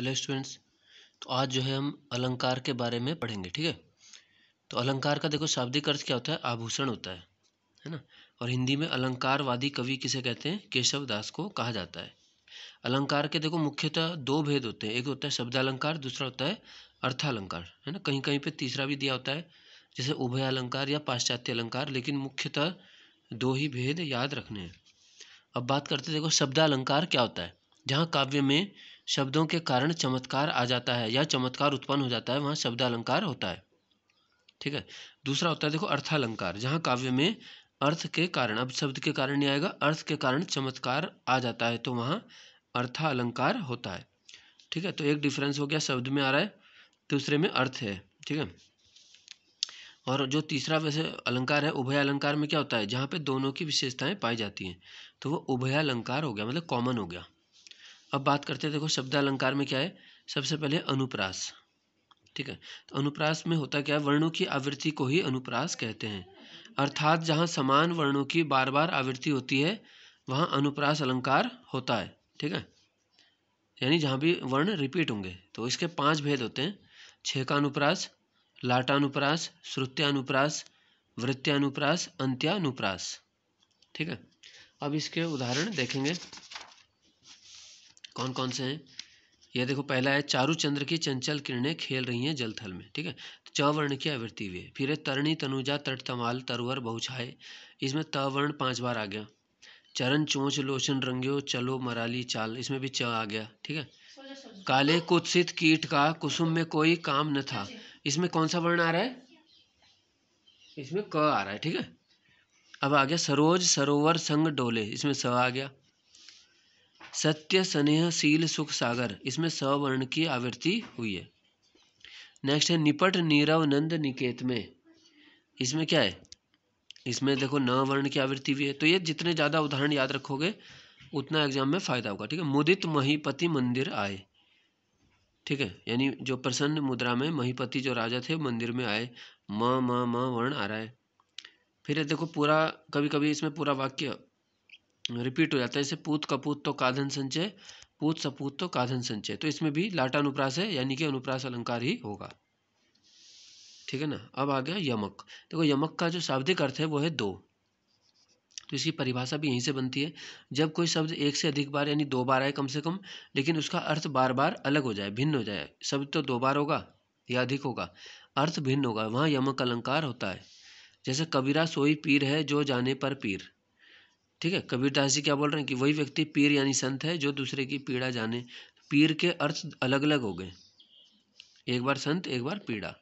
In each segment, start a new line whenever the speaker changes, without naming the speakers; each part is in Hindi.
Hello students. तो आज जो है हम अलंकार के बारे में पढ़ेंगे, ठीक है। तो अलंकार का देखो शाब्दिक अर्थ क्या होता है, आभूषण होता है ना। और हिंदी में अलंकारवादी कवि किसे कहते हैं, केशव दास को कहा जाता है। अलंकार के देखो मुख्यतः दो भेद होते हैं, एक होता है शब्दालंकार, दूसरा होता है अर्थालंकार, है ना। कहीं कहीं पे तीसरा भी दिया होता है, जैसे उभय अलंकार या पाश्चात्य अलंकार, लेकिन मुख्यतः दो ही भेद याद रखने हैं। अब बात करते हैं, देखो शब्दालंकार क्या होता है, जहाँ काव्य में शब्दों के कारण चमत्कार आ जाता है या चमत्कार उत्पन्न हो जाता है, वहाँ शब्दालंकार होता है, ठीक है। दूसरा होता है देखो अर्थालंकार, जहाँ काव्य में अर्थ के कारण, अब शब्द के कारण नहीं आएगा, अर्थ के कारण चमत्कार आ जाता है, तो वहाँ अर्थालंकार होता है, ठीक है। तो एक डिफरेंस हो गया, शब्द में आ रहा है, दूसरे में अर्थ है, ठीक है। और जो तीसरा वैसे अलंकार है उभय अलंकार में क्या होता है, जहाँ पे दोनों की विशेषताएं पाई जाती हैं, तो वो उभय अलंकार हो गया, मतलब कॉमन हो गया। अब बात करते हैं, देखो शब्द अलंकार में क्या है, सबसे पहले अनुप्रास, ठीक है। तो अनुप्रास में होता क्या है, वर्णों की आवृत्ति को ही अनुप्रास कहते हैं, अर्थात जहाँ समान वर्णों की बार बार आवृत्ति होती है वहाँ अनुप्रास अलंकार होता है, ठीक है। यानी जहाँ भी वर्ण रिपीट होंगे। तो इसके 5 भेद होते हैं, छेकानुप्रास, लाटानुप्रास, श्रुत्यानुप्रास, वृत्त्यानुप्रास, अंत्यानुप्रास, ठीक है। अब इसके उदाहरण देखेंगे कौन कौन से हैं। यह देखो पहला है, चारू चंद्र की चंचल किरणें खेल रही हैं जलथल में, ठीक है। तो च वर्ण की आवृत्ति हुई है। फिर है तरणी तनुजा तट तमाल तरवर बहुछाए, इसमें त वर्ण 5 बार आ गया। चरण चोंच लोचन रंग्यो चलो मराली चाल, इसमें भी च आ गया, ठीक है। काले कुत्सित कीट का कुसुम में कोई काम न था, इसमें कौन सा वर्ण आ रहा है, इसमें क आ रहा है, ठीक है। अब आ गया सरोज सरोवर संग डोले, इसमें स आ गया। सत्य स्नेह शील सुख सागर, इसमें स वर्ण की आवृत्ति हुई है। नेक्स्ट है निपट नीरव नंद निकेत में, इसमें क्या है, इसमें देखो न वर्ण की आवृत्ति भी है। तो ये जितने ज़्यादा उदाहरण याद रखोगे उतना एग्जाम में फायदा होगा, ठीक है। मुदित महीपति मंदिर आए, ठीक है, यानी जो प्रसन्न मुद्रा में महीपति जो राजा थे मंदिर में आए, म वर्ण आ रहा है। फिर देखो पूरा, कभी कभी इसमें पूरा वाक्य रिपीट हो जाता है, जैसे पूत कपूत तो काधन संचय, पूत सपूत तो काधन संचय, तो इसमें भी लाटानुप्रास है, यानी कि अनुप्रास अलंकार ही होगा, ठीक है ना। अब आ गया यमक। देखो यमक का जो शाब्दिक अर्थ है वो है दो, तो इसकी परिभाषा भी यहीं से बनती है, जब कोई शब्द एक से अधिक बार यानी 2 बार आए कम से कम, लेकिन उसका अर्थ बार बार अलग हो जाए, भिन्न हो जाए। शब्द तो 2 बार होगा या अधिक होगा, अर्थ भिन्न होगा, वहाँ यमक अलंकार होता है। जैसे कबीरा सोई पीर है जो जाने पर पीर, ठीक है। कबीरदास जी क्या बोल रहे हैं कि वही व्यक्ति पीर यानी संत है जो दूसरे की पीड़ा जाने। पीर के अर्थ अलग अलग हो गए, एक बार संत एक बार पीड़ा।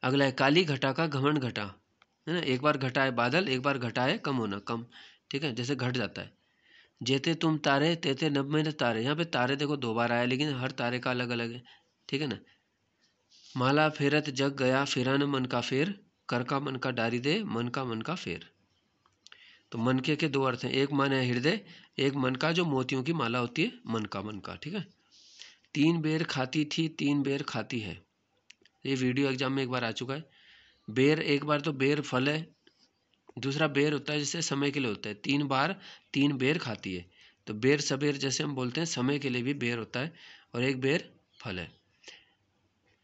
अगला है काली घटा का घमंड घटा, है ना, एक बार घटा है बादल, एक बार घटा है कम होना, कम, ठीक है, जैसे घट जाता है। जेते तुम तारे तेते नभ में तारे, यहाँ पे तारे देखो 2 बार आया, लेकिन हर तारे का अलग अलग है, ठीक है ना। माला फेरत जग गया फेरा न मन का फेर, कर का मन का डारी दे मन का फेर। तो मन के 2 अर्थ हैं, एक मन है हृदय, एक मन का जो मोतियों की माला होती है मन का, ठीक है। 3 बेर खाती थी 3 बेर खाती है, ये वीडियो एग्जाम में एक बार आ चुका है। बेर एक बार तो बेर फल है, दूसरा बेर होता है जिससे समय के लिए होता है, 3 बार 3 बेर खाती है, तो बेर सबेर जैसे हम बोलते हैं, समय के लिए भी बेर होता है, और एक बेर फल है।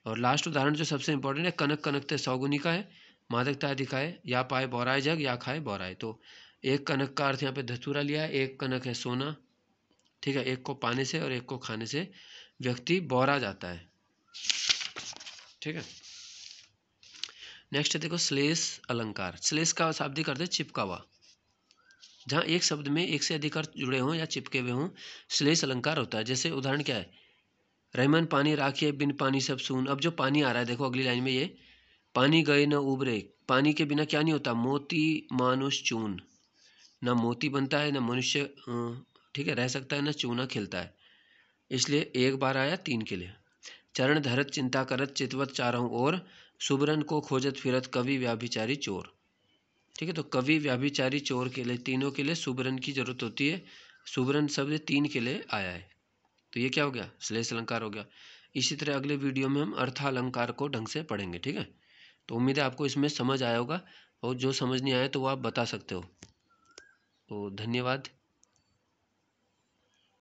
और लास्ट उदाहरण जो सबसे इंपॉर्टेंट है, कनक कनकते सौगुनी का है, मादकता दिखाए या पाए बौराए जग या खाए बौराए। तो एक कनक का अर्थ यहाँ पे धतूरा लिया है, एक कनक है सोना, ठीक है, एक को पाने से और एक को खाने से व्यक्ति बौरा जाता है, ठीक है। नेक्स्ट देखो श्लेष अलंकार। श्लेष का शाब्दिक अर्थ है चिपका हुआ, जहाँ एक शब्द में एक से अधिक अर्थ जुड़े हों या चिपके हुए हों, श्लेष अलंकार होता है। जैसे उदाहरण क्या है, रहमन पानी राखिए बिन पानी सब सून। अब जो पानी आ रहा है देखो अगली लाइन में, ये पानी गए न उबरे, पानी के बिना क्या नहीं होता, मोती मानुष चून, ना मोती बनता है ना मनुष्य, ठीक है, रह सकता है, ना चूना खिलता है, इसलिए एक बार आया 3 के लिए। चरण धरत चिंता करत चितवत चारों ओर, सुबरन को खोजत फिरत कवि व्याभिचारी चोर, ठीक है। तो कवि व्याभिचारी चोर के लिए, तीनों के लिए सुबरन की जरूरत होती है, सुबरन शब्द 3 के लिए आया है, तो ये क्या हो गया, श्लेष अलंकार हो गया। इसी तरह अगले वीडियो में हम अर्थालंकार को ढंग से पढ़ेंगे, ठीक है। तो उम्मीद है आपको इसमें समझ आया होगा, और जो समझ नहीं आया तो वो आप बता सकते हो। तो धन्यवाद।